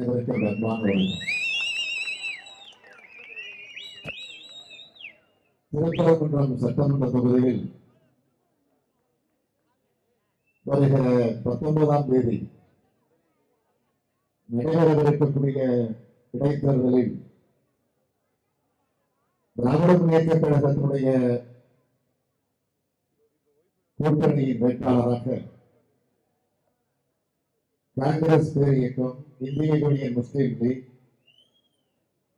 அனைவருக்கும் அன்பான திருப்பரங்குன்றம் சட்டமன்ற தொகுதியில் வருகிற 19ஆம் தேதி நடைபெறவிருக்கக்கூடிய இடைத்தேர்தலில் திராவிட முன்னேற்ற கழகத்தினுடைய கூட்டணியின் வேட்பாளராக காங்கிரஸ் பேர் இயக்கம், இந்திய யூனியன் முஸ்லீம் லீக்,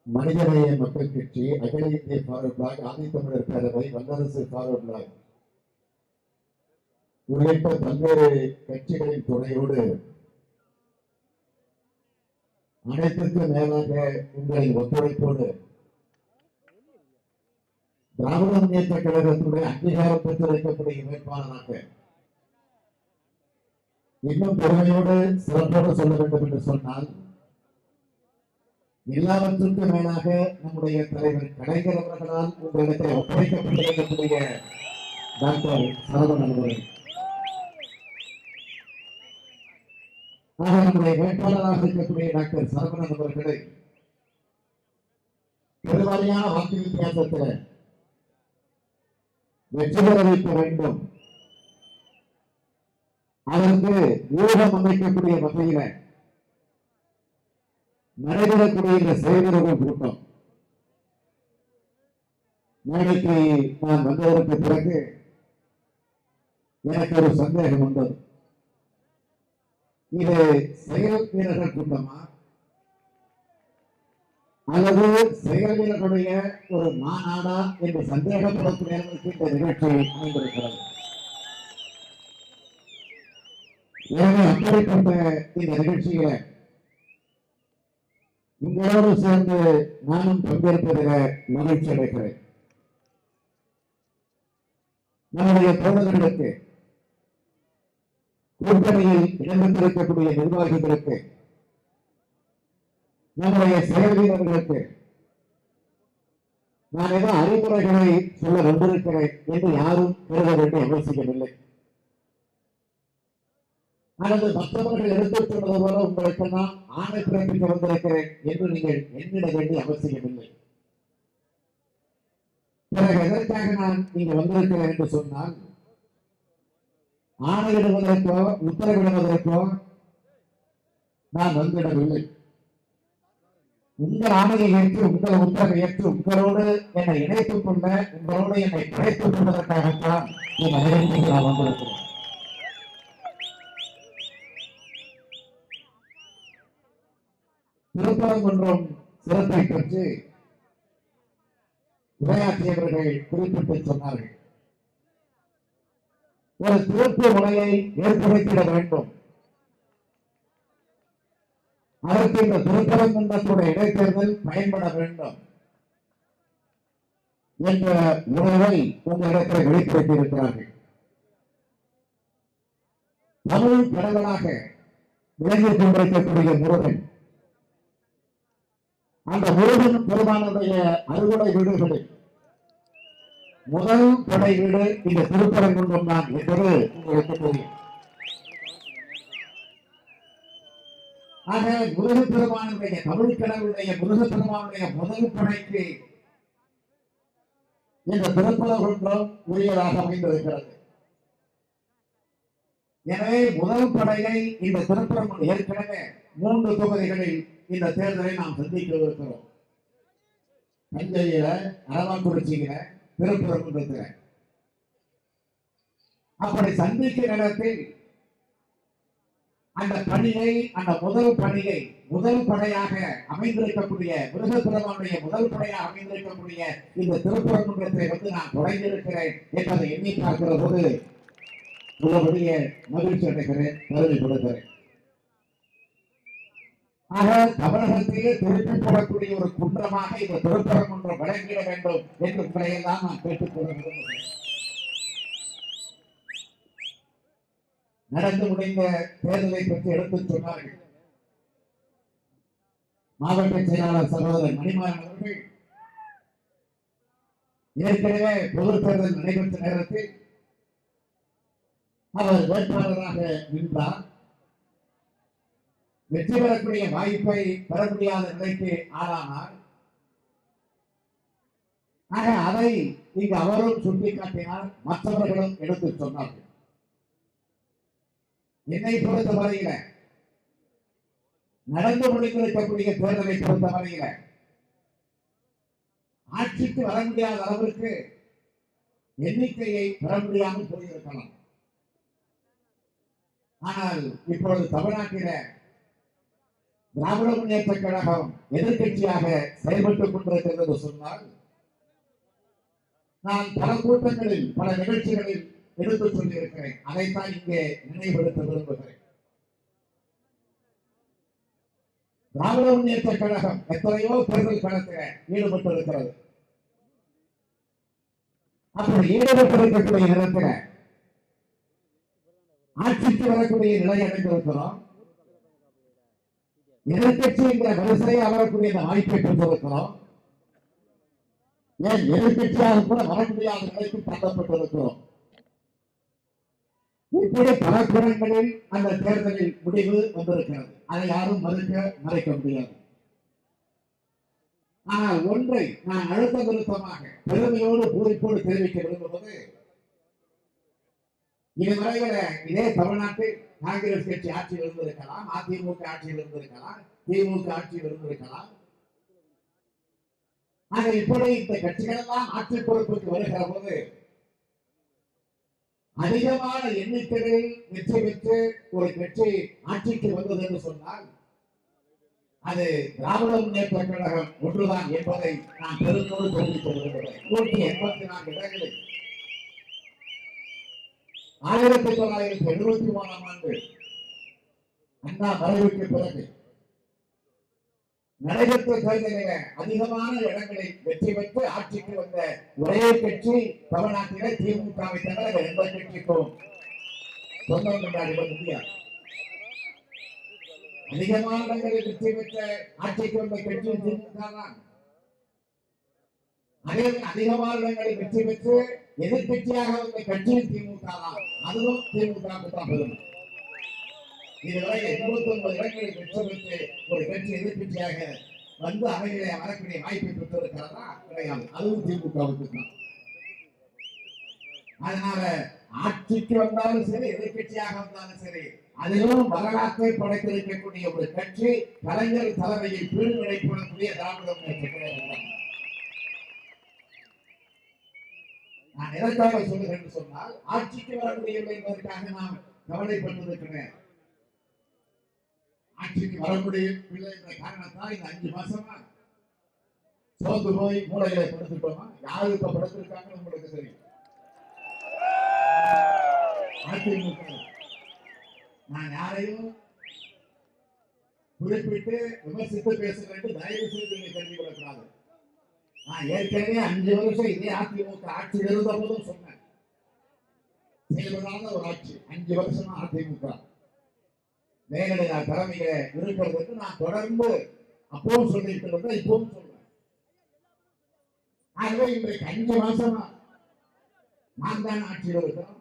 மனிதநேய மக்கள் கட்சி, அகில இந்திய ஃபார்வர்ட் பிளாக், ஆதித்தமிழர் பேரவை, வல்லரசு ஃபார்வர்ட் பிளாக் உள்ளிட்ட பல்வேறு கட்சிகளின் துணையோடு அனைத்திற்கும் மேலாக உங்களின் ஒத்துழைப்போடு திராவிட முன்னேற்ற கழகத்தினுடைய அங்கீகாரம் பெற்றிருக்கக்கூடிய வேட்பாளராக இன்னும் பெருமையோடு சிறப்போடு சொல்ல வேண்டும் என்று சொன்னால், எல்லாவற்றுக்கும் மேலாக நம்முடைய தலைவர் கலைஞர் அவர்களால் உங்களிடத்தில் ஒப்படைக்கப்பட்டிருக்கக்கூடிய டாக்டர் சரவணன் அவர்கள், நம்முடைய வேட்பாளராக இருக்கக்கூடிய டாக்டர் சரவணன் அவர்களை பெருவாரியான வாக்கு வித்தியாசத்தில் வெற்றி பெற வைக்க வேண்டும். அதற்கு ஊழல் அமைக்கக்கூடிய வகையில நடைபெறக்கூடிய இந்த செயல்கள் கூட்டம் மேடைக்கு நான் வந்ததற்கு பிறகு எனக்கு ஒரு சந்தேகம் வந்தது. இது செயல் வீரர்கள் கூட்டமா அல்லது செயல் வீரர்களுடைய ஒரு மாநாடா என்று சந்தேகப்படக்கூடிய இந்த நிகழ்ச்சி அமைந்திருக்கிறது. எனவே அப்படிப்பட்ட இந்த நிகழ்ச்சியில உங்களோடு சேர்ந்து நானும் பங்கேற்பதில் மகிழ்ச்சி அடைகிறேன். நம்முடைய தோழர்களுக்கு, கூட்டணியில் இடம்பெற்றிருக்கக்கூடிய நிர்வாகிகளுக்கு, நம்முடைய செயல் வீரர்களுக்கு நான் ஏதோ அறிவுரைகளை சொல்ல வந்திருக்கிறேன் என்று யாரும் கருத வேண்டிய அவசியமில்லை. அல்லது மற்றவர்கள் எடுத்துச் சொன்னது போல உங்களுக்கு நான் ஆணை பிறப்பிக்க வந்திருக்கிறேன் என்று நீங்கள் எண்ணிட வேண்டிய அவசியமில்லை. பிறகு எதற்காக நான் இங்கு வந்திருக்கிறேன் என்று சொன்னால், ஆணையிடுவதற்கோ உத்தரவிடுவதற்கோ நான் வந்துவிடவில்லை. உங்கள் ஆணையை ஏற்று, உங்கள் உத்தரவை ஏற்று உங்களோடு என்னை இணைத்துக் கொள்ள, உங்களோடு என்னை பிழைத்துக் கொள்வதற்காகத்தான் இந்த நிகழ்ச்சிக்கு நான் வந்திருக்கிறேன். திருப்பரங்குன்றம் சிறப்பை பற்றி உரையாற்றியவர்கள் குறிப்பிட்டு சொன்னார்கள். ஒரு திருப்பு முறையை ஏற்படுத்திட வேண்டும். அதற்கு இந்த திருப்பரங்குன்றத்துடைய இடைத்தேர்தல் பயன்பட வேண்டும் என்ற உணர்வை உங்களிடத்தில் வெளிப்படுத்தியிருக்கிறார்கள். தமிழ் கடவுளாக விளங்கிக் கொண்டிருக்கக்கூடிய முருகன், அந்த முருகன் பெருமானுடைய அறுவடை வீடுகளில் முதல் படை வீடு இந்த திருப்பரங்குன்றம் தான் என்பது உங்களுக்கு தெரியும். ஆக முருகப் பெருமானுடைய, தமிழ் கடவுளுடைய முருகப் பெருமானுடைய முதல் படைக்கு இந்த திருப்பரங்குன்றம் உரியதாக அமைந்திருக்கிறது. எனவே முதல் படையை இந்த திருப்பரங்குன்றம் ஏற்கனவே 3 தொகுதிகளில் இந்த தேர்தலை நாம் சந்திக்க இருக்கிறோம். தஞ்சையில, அரவாக்குறிச்சியில, திருப்பரங்குன்றத்தில். அப்படி சந்திக்கிற இடத்தில் அந்த பணியை, அந்த முதல் பணியை, முதல் படையாக அமைந்திருக்கக்கூடிய முருகப்பெருமானுடைய முதல் படையாக அமைந்திருக்கக்கூடிய இந்த திருப்பரங்குன்றத்தை நான் தொடங்கியிருக்கிறேன் என்பதை எண்ணி பார்க்கிற போது உள்ளபடிய மகிழ்ச்சி அடைகிறேன், பெருமைப்படுகிறேன். ஆக தமிழகத்திலே திருப்பி போடக்கூடிய ஒரு குன்றமாக இந்த திருப்பரங்குன்றம் விளங்கிட வேண்டும் என்று உங்களையெல்லாம் நான் கேட்டுக்கொள்ள விரும்புகிறேன். நடந்து முடிந்த தேர்தலை பற்றி எடுத்துச் சொன்னார்கள். மாவட்ட செயலாளர் சகோதரர் மணிமாறன் அவர்கள் ஏற்கனவே பொது தேர்தல் நடைபெற்ற நேரத்தில் அவர் வேட்பாளராக நின்றார். வெற்றி பெறக்கூடிய வாய்ப்பை பெற முடியாத நிலைக்கு ஆளானார். ஆக அதை இங்கு அவரும் சுட்டிக்காட்டினார், மற்றவர்களும் எடுத்து சொன்னார்கள். என்னை பொறுத்த வரையில நடந்து முடிந்திருக்கக்கூடிய தேர்தலை பொறுத்த வரையில ஆட்சிக்கு வர முடியாத அளவிற்கு எண்ணிக்கையை பெற முடியாமல் போயிருக்கலாம். ஆனால் இப்பொழுது தமிழ்நாட்டில திராவிட முன்னேற்ற கழகம் எதிர்கட்சியாக செயல்பட்டுக் கொண்டிருக்கிறது சொன்னால், நான் பல கூட்டங்களில் பல நிகழ்ச்சிகளில் எடுத்து சொல்லியிருக்கிறேன். அதைத்தான் இங்கே நினைவுபடுத்த விரும்புகிறேன். திராவிட முன்னேற்ற கழகம் எத்தனையோ தேர்தல் களத்தில் ஈடுபட்டிருக்கிறது. அப்படி ஈடுபட்டிருக்கக்கூடிய நேரத்தில் ஆட்சிக்கு வரக்கூடிய நிலை அடைந்திருக்கிறோம். எதிர்கட்சி என்கிற வரிசையை வரக்கூடிய வாய்ப்பை பெற்றிருக்கிறோம். ஏன் எதிர்கட்சியாக கூட வர முடியாத நிலைக்கு தள்ளப்பட்டிருக்கிறோம். இப்படி பல குணங்களில் அந்த தேர்தலில் முடிவு வந்திருக்கிறது. அதை யாரும் மறைக்க முடியாது. ஆனால் ஒன்றை நான் அழுத்த நிறுத்தமாக பெருமையோடு பூரிப்போடு தெரிவிக்க விரும்புவது, இதுவரையில இதே தமிழ்நாட்டில் காங்கிரஸ் கட்சி ஆட்சியில் இருந்திருக்கலாம், அதிமுக ஆட்சியில் இருந்திருக்கலாம், திமுக ஆட்சியில் இருந்திருக்கலாம். ஆக இப்படி இந்த கட்சிகள் எல்லாம் ஆட்சி பொறுப்புக்கு வருகிற போது அதிகமான எண்ணிக்கைகளில் வெற்றி பெற்று ஒரு கட்சி ஆட்சிக்கு வந்தது என்று சொன்னால் அது திராவிட முன்னேற்ற கழகம் ஒன்றுதான் என்பதை நான் பெருந்தோடு தெரிவித்து வருகிறேன். 184 இடங்களில் 1973ஆம் ஆண்டு அண்ணா மறைவுக்கு பிறகு நடைபெற்ற தேர்தலில அதிகமான இடங்களில் வெற்றி பெற்று ஆட்சிக்கு வந்த ஒரே கட்சி தமிழ்நாட்டில திமுகவை தவிர எந்த கட்சிக்கும் சொந்தம் கொண்டாடி முடியாது. அதிகமான இடங்களில் வெற்றி பெற்ற ஆட்சிக்கு வந்த கட்சி திமுக தான். அதே அதிகமான இடங்களில் வெற்றி பெற்று எதிர்கட்சியாக வந்த கட்சியும் திமுக தான். அதுவும் திமுக தான் பெறும். இதுவரை 89 இடங்களில் வெற்றி பெற்று ஒரு கட்சி எதிர்கட்சியாக வந்து அவைகளை வரக்கூடிய வாய்ப்பை பெற்றிருக்கிறதா? கிடையாது. அதுவும் திமுகவுக்கு தான். அதனால ஆட்சிக்கு வந்தாலும் சரி, எதிர்கட்சியாக வந்தாலும் சரி, அதிலும் வரலாற்றை படைத்திருக்கக்கூடிய ஒரு கட்சி கலைஞர் தலைமையில் பீடுகளை போடக்கூடிய திராவிட முன்னேற்ற கழகம். நான் எதற்காக சொல்லுகிறேன் சொன்னால், ஆட்சிக்கு வர முடியவில்லை என்பதற்காக நாம் கவலைப்பட்டிருக்கிறேன். ஆட்சிக்கு வர முடியவில்லை என்ற காரணத்தால் இந்த 5 மாசமா சோர்ந்து போய் மூளைகளை படுத்துட்டோமா? யாரு இப்ப படுத்திருக்காங்க உங்களுக்கு தெரியும். அதிமுக நான் யாரையும் குறிப்பிட்டு விமர்சித்து பேசுகிறேன், தயவு செய்து நீங்க தெரிவிக்கக்கூடாது. நான் ஏற்கனவே 5 வருஷம் இதே அதிமுக ஆட்சியில் இருந்த போதும் சொன்னேன், செயல்படாத ஒரு ஆட்சி 5 வருஷமா அதிமுக நேரடியா தலைமையில இருக்கிறது நான் தொடர்ந்து அப்பவும் சொல்லிட்டு இருந்தேன், இப்பவும் சொல்றேன். ஆகவே இன்றைக்கு 5 மாசமா நான் தான் ஆட்சியில் இருக்கிறோம்.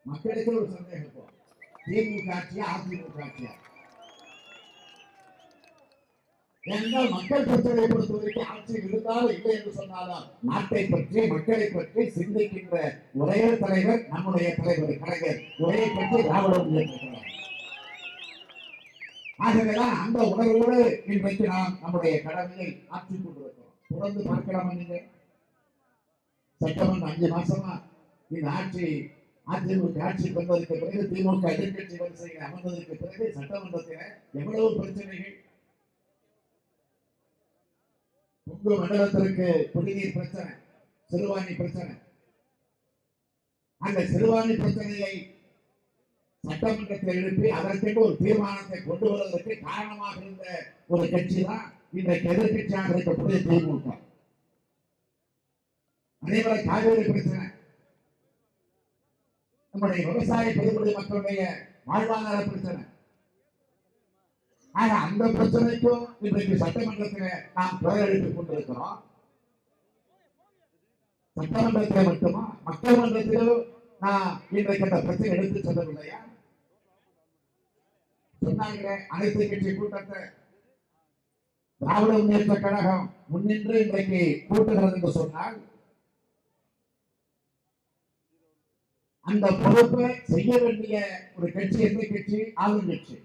மக்களுக்கு ஒரு சந்தேகம், திமுக ஆட்சியா அதிமுக ஆட்சியா? என்றால் மக்கள் பிரச்சனையை பொறுத்தவரைக்கும் ஆட்சி இருந்தாலும் இல்லை என்று சொன்னாலும் நாட்டை பற்றி மக்களை பற்றி சிந்திக்கின்ற ஒரே தலைவர் நம்முடைய தலைவர் கலைஞர். ஒரே பற்றி திராவிட முன்னேற்ற கழகம். ஆகவேதான் அந்த உணர்வோடு இன்றைக்கு நாம் நம்முடைய கடமையை ஆற்றிக் கொண்டிருக்கிறோம். தொடர்ந்து பார்க்கலாம். நீங்க சட்டமன்றம் 5 மாசமா இந்த ஆட்சி அதிமுக ஆட்சிக்கு வந்ததற்கு பிறகு திமுக எதிர்கட்சி வரிசையில் அமர்ந்ததற்கு பிறகு சட்டமன்றத்தில் எவ்வளவு பிரச்சனைகள். உங்க மண்டலத்திற்கு குடிநீர் பிரச்சனை, சிறுவாணி பிரச்சனை. அந்த சிறுவாணி பிரச்சனையை சட்டமன்றத்தில் எழுப்பி அதற்கென்று ஒரு தீர்மானத்தை கொண்டு வருவதற்கு காரணமாக இருந்த ஒரு கட்சி தான் இன்றைக்கு எதிர்கட்சியாக இருக்கக்கூடிய திமுக. அதேபோல காவிரி பிரச்சனை, நம்முடைய விவசாய பெருங்குடி மக்களுடைய வாழ்வாதார பிரச்சனை. ஆக அந்த பிரச்சனைக்கும் இன்றைக்கு சட்டமன்றத்தில் நாம் குரல் எழுப்பிக் கொண்டிருக்கிறோம். சட்டமன்றத்தில் மட்டுமா, மக்கள் மன்றத்திலும் நான் இன்றைக்கு அந்த பிரச்சனை எடுத்து செல்லவில்லையா? சொன்னாங்க அனைத்து கட்சி கூட்டத்தை திராவிட முன்னேற்ற கழகம் முன்னின்று இன்றைக்கு கூட்டுகிறது என்று சொன்னால் அந்த பொறுப்பை செய்ய வேண்டிய ஒரு கட்சி எந்த கட்சி? ஆளும் கட்சி.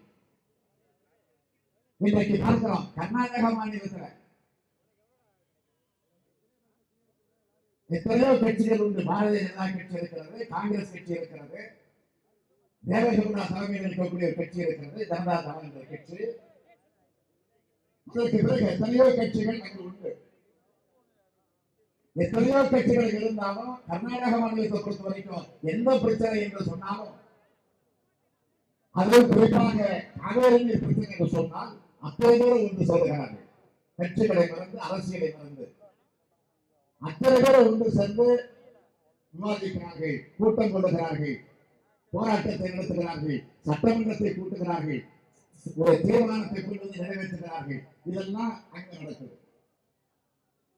இன்றைக்கு பார்க்கிறோம் கர்நாடக மாநிலத்தில் எத்தனையோ கட்சிகள் உண்டு. பாரதிய ஜனதா கட்சி இருக்கிறது, காங்கிரஸ் கட்சி இருக்கிறது, தேவகவுடா தலைமையில் இருக்கக்கூடிய கட்சி இருக்கிறது, ஜனதா தளம் என்ற கட்சி. அதற்கு பிறகு எத்தனையோ கட்சிகள் அங்கு உண்டு. எத்தனையோ கட்சிகள் இருந்தாலும் கர்நாடக மாநிலத்தை பொறுத்த வரைக்கும் எந்த பிரச்சனை என்று சொன்னாலும், அதுவும் குறிப்பாக காவேரி நீர் பிரச்சனை என்று சொன்னால் அத்தனை பேர் ஒன்று சொல்லுகிறார்கள். கட்சிகளை மறந்து, அரசியலை மறந்து அத்தனை பேர் ஒன்று சேர்ந்து விவாதிக்கிறார்கள், கூட்டம் கொள்ளுகிறார்கள், போராட்டத்தை நடத்துகிறார்கள், சட்டமன்றத்தை கூட்டுகிறார்கள், ஒரு தீர்மானத்தை கொண்டு வந்து நிறைவேற்றுகிறார்கள். இதெல்லாம் அங்க நடக்குது.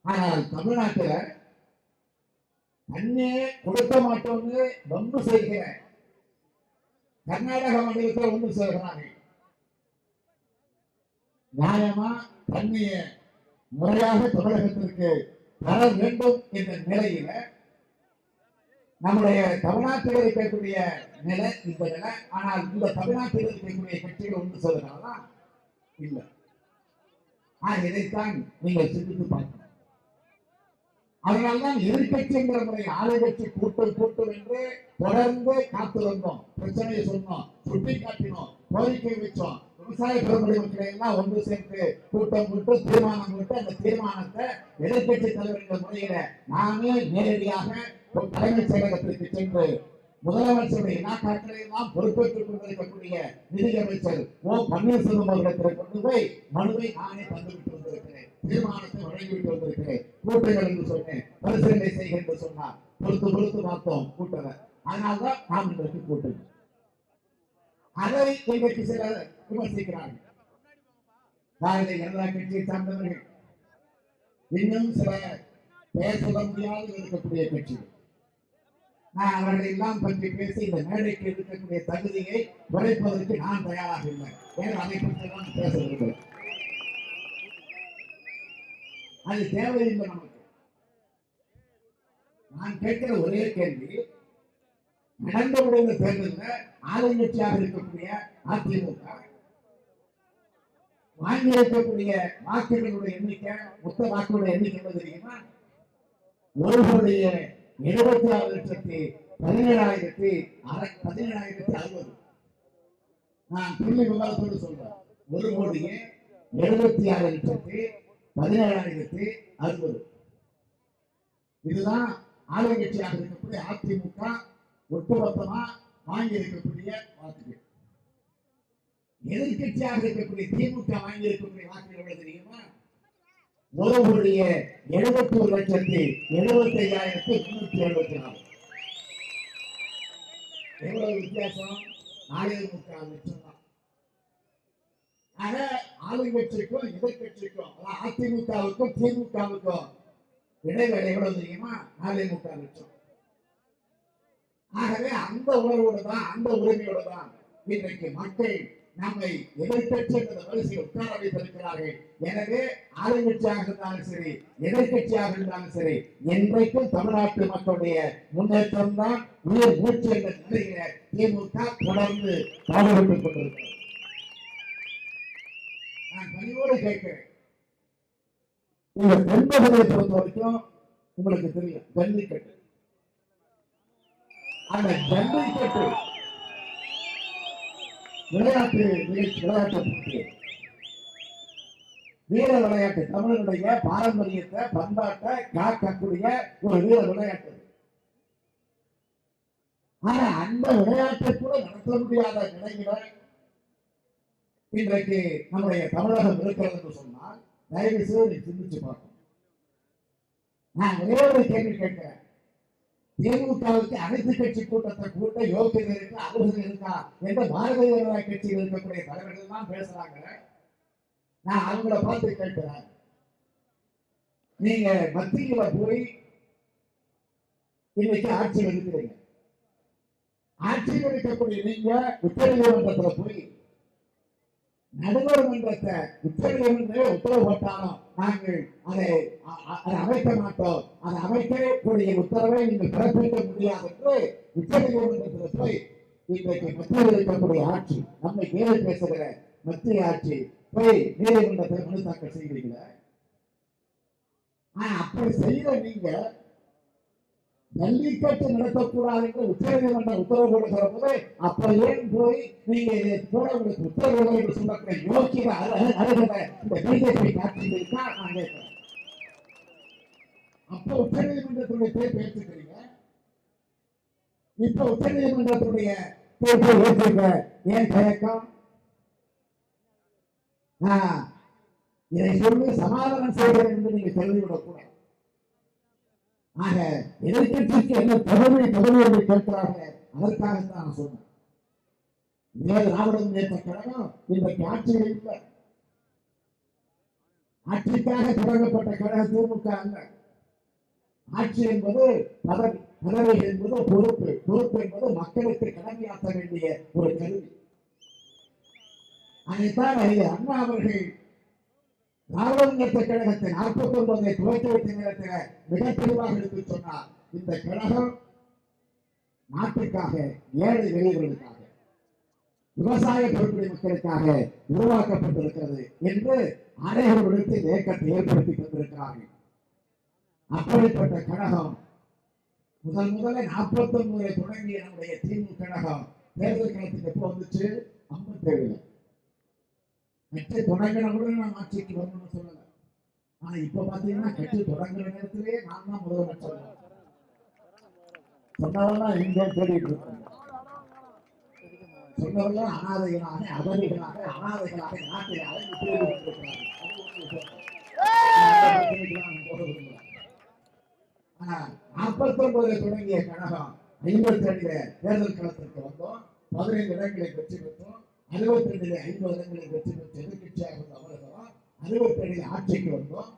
ஆனால் தமிழ்நாட்டில் தண்ணே கொடுக்க மாட்டோம்னு ரொம்ப செய்கிற கர்நாடக மாநிலத்தில் ஒன்று செய்கிறார்கள். நியாயமா தண்ணிய முறையாக தமிழகத்திற்கு தர வேண்டும் என்ற நிலையில நம்முடைய தமிழ்நாட்டில் இருக்கக்கூடிய நிலை இந்த நிலை. ஆனால் இந்த தமிழ்நாட்டில் இருக்கக்கூடிய கட்சிகள் ஒன்று சொல்லுகிறாங்களா? இல்லை. இதைத்தான் நீங்கள் சிந்தித்து பார்க்கணும். அதனால்தான் எதிர்கட்சி என்கிற முறை ஆளுங்கட்சி கூட்டம் என்று தொடர்ந்து காத்து வந்தோம். பிரச்சனையை சொன்னோம், சுட்டி காட்டினோம், கோரிக்கை வச்சோம். விவசாய பெருமுறை மக்களை எல்லாம் ஒன்று சேர்த்து கூட்டம் போட்டு தீர்மானம் போட்டு அந்த தீர்மானத்தை எதிர்கட்சி தலைவர் என்ற முறையில நானே நேரடியாக தலைமைச் செயலகத்திற்கு சென்று முதலமைச்சருடைய இலாக்காக்களை எல்லாம் பொறுப்பேற்றுக் கொண்டிருக்கக்கூடிய நிதியமைச்சர் ஓ பன்னீர்செல்வம் அவர்களிடத்தில் கொண்டு போய் மனுவை நானே தந்துவிட்டு வந்திருக்கிறேன், தீர்மானத்தை வழங்கிவிட்டு வந்திருக்கிறேன். கூட்டுங்கள் என்று சொன்னேன், பரிசீலனை செய்க என்று சொன்னார். பொறுத்து பார்த்தோம் கூட்டல. அதனால்தான் நாம் இன்றைக்கு கூட்டல். அதை இன்றைக்கு சிலர் விமர்சிக்கிறார்கள். பாரதிய ஜனதா கட்சியை சார்ந்தவர்கள், இன்னும் சில பெயர் சொல்ல முடியாது இருக்கக்கூடிய கட்சிகள். நான் அவர்களை எல்லாம் பற்றி பேசி இந்த மேடைக்கு இருக்கக்கூடிய தகுதியை குறைப்பதற்கு நான் தயாராக இல்லை. ஏன்னா அதை பற்றி தான் பேச விரும்புகிறேன். அது தேவையில்லை நமக்கு. நான் கேட்கிற ஒரே கேள்வி, நடந்து முடிந்த தேர்தலில் ஆளுங்கட்சியாக இருக்கக்கூடிய அதிமுக வாங்கி இருக்கக்கூடிய வாக்குகளுடைய எண்ணிக்கை, மொத்த வாக்குகளுடைய எண்ணிக்கை என்ன தெரியுமா? 1,76,17,060. நான் புள்ளி விவரத்தோடு சொல்றேன். 1,76,17,060. இதுதான் ஆளுங்கட்சியாக இருக்கக்கூடிய அதிமுக ஒட்டுமொத்தமா வாங்கி இருக்கக்கூடிய வாக்குகள். எதிர்கட்சியாக இருக்கக்கூடிய திமுக வாங்கி இருக்கக்கூடிய வாக்குகள் எவ்வளவு தெரியுமா? 1,71,75,374. எவ்வளவு வித்தியாசம்? 4.25 லட்சம் தான். ஆக ஆளுங்கட்சிக்கும் எதிர்கட்சிக்கும், அதிமுகவுக்கும் திமுகவுக்கும் இடைவேளை எவ்வளவு தெரியுமா? 4.25 லட்சம். ஆகவே அந்த உணர்வோடு தான், அந்த உரிமையோடு தான் இன்றைக்கு மக்கள் நம்மை எதிர்கட்சி என்ற வரிசையில் உட்கார வைத்திருக்கிறார்கள். எனவே ஆளுங்கட்சியாக இருந்தாலும் சரி, எதிர்கட்சியாக இருந்தாலும் சரி, என்றைக்கும் தமிழ்நாட்டு மக்களுடைய முன்னேற்றம் தான் உயிர் மூச்சு என்ற நிலையில திமுக தொடர்ந்து பாடுபட்டுக் கொண்டிருக்கிறது. நான் பணியோடு கேட்கிறேன், இந்த தென்பகுதியை பொறுத்த வரைக்கும் உங்களுக்கு தெரியும் ஜல்லிக்கட்டு. அந்த ஜல்லிக்கட்டு விளையாட்டு நிகழ்ச்சி, விளையாட்டு போட்டி, வீர விளையாட்டு, தமிழனுடைய பாரம்பரியத்தை பண்பாட்டை காக்கக்கூடிய ஒரு வீர விளையாட்டு. ஆனா அந்த விளையாட்டை கூட நடத்த முடியாத நிலையில இன்றைக்கு நம்முடைய தமிழகம் இருக்கிறது என்று சொன்னால் தயவு செய்து சிந்திச்சு பார்க்கணும். நான் ஒரே ஒரு கேள்வி கேட்கிறேன், திமுகவுக்கு அனைத்து கட்சி கூட்டத்தை கூட்ட யோகியதை இருக்கா, அருகதை இருக்கா என்ற பாரதிய ஜனதா கட்சியில் இருக்கக்கூடிய தலைவர்கள் தான் பேசுறாங்க. நான் அவங்கள பார்த்து கேட்கிறேன், நீங்க மத்தியில போய் இன்னைக்கு ஆட்சியில் இருக்கிறீங்க, ஆட்சியில் இருக்கக்கூடிய நீங்க உச்ச நீதிமன்றத்தில் போய் நடுவர் மன்றத்தை உச்சநீதிமன்றமே உத்தரவு போட்டாலும் நாங்கள் அதை அமைக்க மாட்டோம், அதை அமைக்கக்கூடிய உத்தரவை நீங்கள் பிறப்பிக்க முடியாது என்று உச்சநீதிமன்றத்தில் போய் இன்றைக்கு மத்தியில் இருக்கக்கூடிய ஆட்சி, நம்மை கேள்வி பேசுகிற மத்திய ஆட்சி போய் நீதிமன்றத்தில் மனு தாக்கல் செய்கிறீங்களா? அப்படி செய்யற நீங்க ஜல்லிக்கட்டு நடத்தக்கூடாது என்று உச்சநீதிமன்றம் உத்தரவு கொடுக்கிற போது அப்ப ஏன் போய் நீங்க கூட உங்களுக்கு உத்தரவு என்று சொல்லக்கூடிய யோக்கிய அருகிற இந்த பிஜேபி ஆட்சியில் தான் நான் கேட்கிறேன். அப்ப உச்சநீதிமன்றத்துடைய தீர்ப்பு ஏற்றுக்கிறீங்க, இப்ப உச்சநீதிமன்றத்துடைய தீர்ப்பை ஏற்றுக்க ஏன் தயக்கம்? இதை சொல்லி சமாதானம் செய்கிறது என்று நீங்க கேள்விவிடக்கூடாது. ஆக எதிர்கட்சிக்கு என்ன பதவி என்று கேட்கிறார்கள், அதற்காகத்தான் நான் சொன்னேன். திராவிட முன்னேற்ற கழகம் இன்றைக்கு ஆட்சியில் இல்லை, ஆட்சிக்காக தொடங்கப்பட்ட கழகம் திமுக அல்ல. ஆட்சி என்பது பதவி, பதவி என்பது பொறுப்பு, பொறுப்பு என்பது மக்களுக்கு கடமையாற்ற வேண்டிய ஒரு கருவி. அதைத்தான் அண்ணா அவர்கள் திராவிட முன்னேற்ற கழகத்தை 49 துவக்கி வைத்த நேரத்தில் மிக தெளிவாக எடுத்து சொன்னார். இந்த கழகம் நாட்டுக்காக, ஏழை எளியவர்களுக்காக, விவசாய பெருங்குடி மக்களுக்காக உருவாக்கப்பட்டிருக்கிறது என்று அனைவர்களுக்கு இயக்கத்தை ஏற்படுத்தி தந்திருக்கிறார்கள். அப்படிப்பட்ட கழகம் முதல்ல 49 தொடங்கிய நம்முடைய திமுக கழகம் தேர்தல் களத்துக்கு எப்போ வந்துச்சு? 57. கட்சி தொடங்கினவுடன் நாம் ஆட்சிக்கு வரணும்னு சொல்லல. ஆனா இப்ப பாத்தீங்கன்னா கட்சி தொடங்குற நேரத்திலேயே நான் தான் முதலமைச்சர் சொன்னவெல்லாம் எங்க தேடிட்டு இருக்காங்க. சொன்னவெல்லாம் அனாதைகளாக, அகதிகளாக, அனாதைகளாக நாட்டில் அழைந்து தேடி கொண்டிருக்கிறார்கள். ஆனா 49 தொடங்கிய கழகம் 57 தேர்தல் களத்திற்கு வந்தோம். 15 இடங்களை வெற்றி பெற்றோம். 62 50 இடங்களில் வெற்றி பெற்று எதிர்கட்சியாக இருந்த அவர்களும் 67 ஆட்சிக்கு வந்தோம்.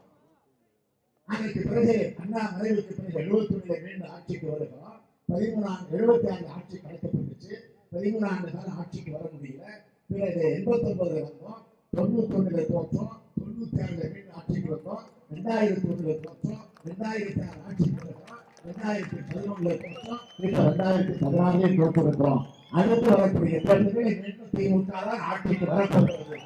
அதற்கு பிறகு அண்ணா மறைவுக்கு பிறகு 71 மீண்டும் ஆட்சிக்கு வருகிறோம். 76 ஆட்சி கலைக்கப்பட்டுச்சு. 13 ஆண்டு காலம் ஆட்சிக்கு வர முடியல. பிறகு 89 வந்தோம், 91 தோற்றோம், 96 மீண்டும் ஆட்சிக்கு வந்தோம், 2001 தோற்றோம், 2006 ஆட்சிக்கு வருகிறோம், 2011 தோற்றோம், இப்போ 2016 தோற்றிருக்கிறோம். அடுத்து வரக்கூடிய தேர்தலில் மீண்டும் திமுக தான் ஆட்சிக்கு வரப்போகிறது.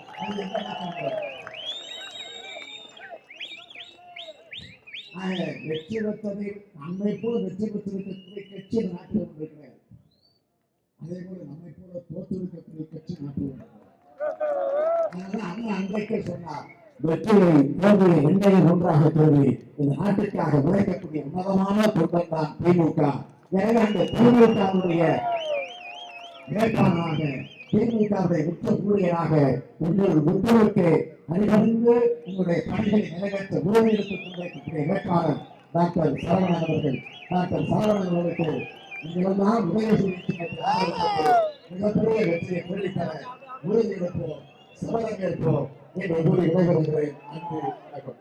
வெற்றி பெற்றதை நம்மை போல் வெற்றி பெற்றிருக்கக்கூடிய கட்சி நாட்டில் ஒன்று கிடையாது. அதே போல நம்மை போல தோற்றிருக்கக்கூடிய கட்சி நாட்டில் ஒன்று. அதனால அண்ணா அன்றைக்கே சொன்னார், வெற்றியை தோல்வியை எண்ணையை ஒன்றாக தோல்வி இந்த நாட்டுக்காக உழைக்கக்கூடிய உன்னதமான குடும்பம் தான் திமுக. எனவே அந்த திமுகவுடைய வேட்பாளராக, திமுகவுடைய உச்ச ஊழியராக உங்கள் உத்தரவுக்கு அணிவகுந்து உங்களுடைய பணிகளை நிறைவேற்ற உறுதி எடுத்துக் கொண்டிருக்கக்கூடிய வேட்பாளர் டாக்டர் சரவணன் அவர்கள். டாக்டர் சரவணன் அவர்களுக்கு நீங்களெல்லாம் உதயசூரிய மிகப்பெரிய வெற்றியை பெருத்தர உறுதி எடுப்போம், சபதம் ஏற்போம் என்று கூறி விடைபெறுகிறேன். நன்றி, வணக்கம்.